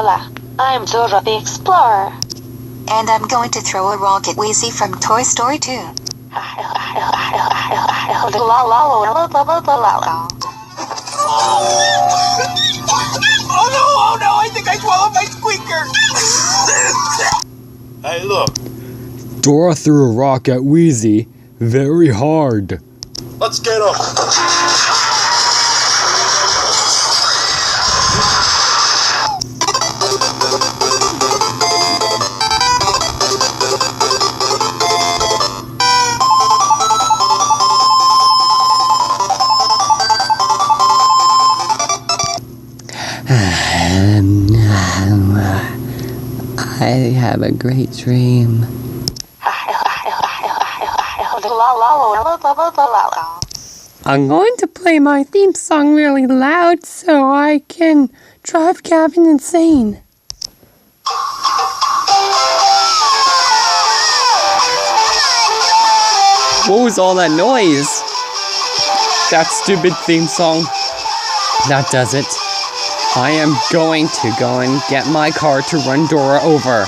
Hola, I'm Dora the Explorer. And I'm going to throw a rock at Wheezy from Toy Story 2. Oh no, I think I swallowed my squeaker! Hey, look. Dora threw a rock at Wheezy very hard. Let's get him. I have a great dream. I'm going to play my theme song really loud so I can drive Gavin insane. What was all that noise? That stupid theme song. That does it. I am going to go and get my car to run Dora over.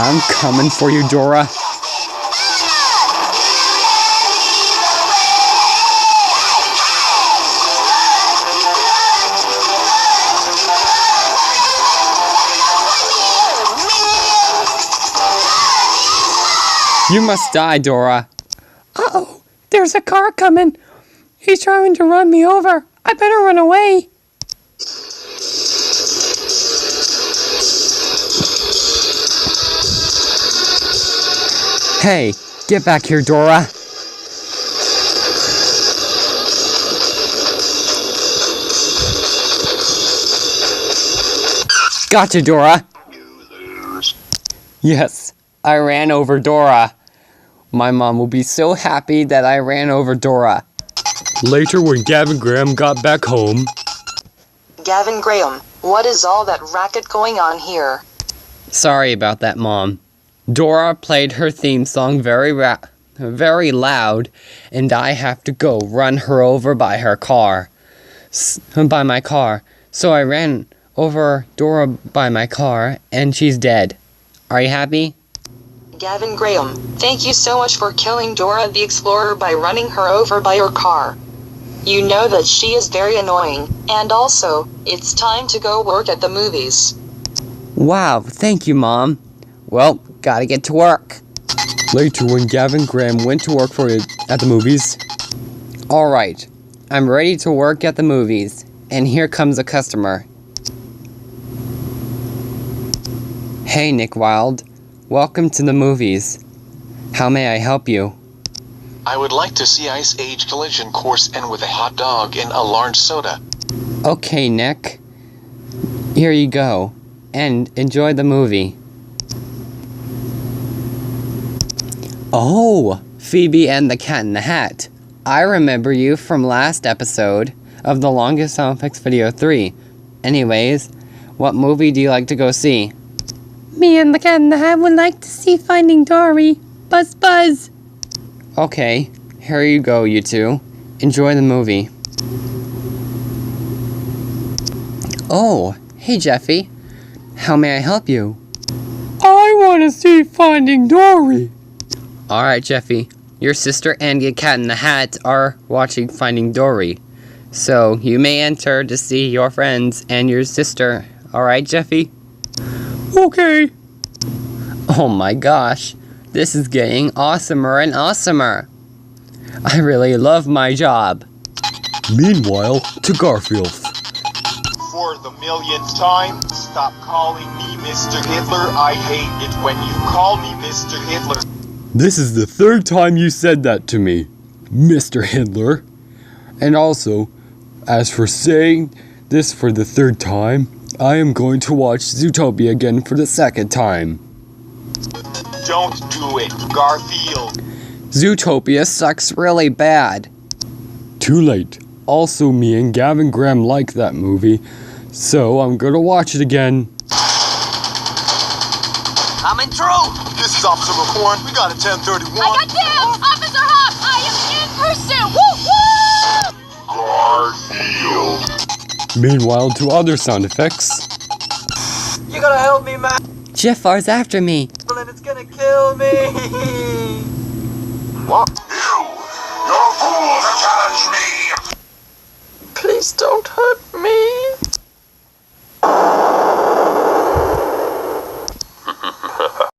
I'm coming for you, Dora. You must die, Dora. Uh-oh. There's a car coming. He's trying to run me over. I better run away. Hey, get back here, Dora. Gotcha, Dora. Yes, I ran over Dora. My mom will be so happy that I ran over Dora. Later, when Gavin Graham got back home... Gavin Graham, what is all that racket going on here? Sorry about that, Mom. Dora played her theme song very loud, and I have to go run her over by my car. So I ran over Dora by my car, and she's dead. Are you happy? Gavin Graham, thank you so much for killing Dora the Explorer by running her over by your car. You know that she is very annoying, and also, it's time to go work at the movies. Wow, thank you, Mom. Well, gotta get to work. Later, when Gavin Graham went to work at the movies... Alright, I'm ready to work at the movies, and here comes a customer. Hey, Nick Wilde. Welcome to the movies. How may I help you? I would like to see Ice Age Collision course end with a hot dog and a large soda. Okay, Nick. Here you go. And enjoy the movie. Oh, Phoebe and the Cat in the Hat. I remember you from last episode of The Longest Sound Effects Video 3. Anyways, what movie do you like to go see? Me and the Cat in the Hat would like to see Finding Dory. Buzz, buzz. Okay, here you go, you two. Enjoy the movie. Oh, hey, Jeffy. How may I help you? I want to see Finding Dory. Alright, Jeffy. Your sister and the Cat in the Hat are watching Finding Dory. So, you may enter to see your friends and your sister. Alright, Jeffy? Okay. Oh my gosh, this is getting awesomer and awesomer. I really love my job. Meanwhile, to Garfield. For the millionth time, stop calling me Mr. Hitler. I hate it when you call me Mr. Hitler. This is the third time you said that to me, Mr. Hitler. And also, as for saying this for the third time, I am going to watch Zootopia again for the second time. Don't do it, Garfield. Zootopia sucks really bad. Too late. Also, me and Gavin Graham like that movie, so I'm gonna watch it again. Coming through! This is Officer McCorn. We got a 1031. I got dibs! Officer Hawk, I am in pursuit! Woo woo! Meanwhile, to other sound effects. You gotta help me, man. Jaffar's after me. And it's gonna kill me. What? You're a fool to challenge me! Please don't hurt me.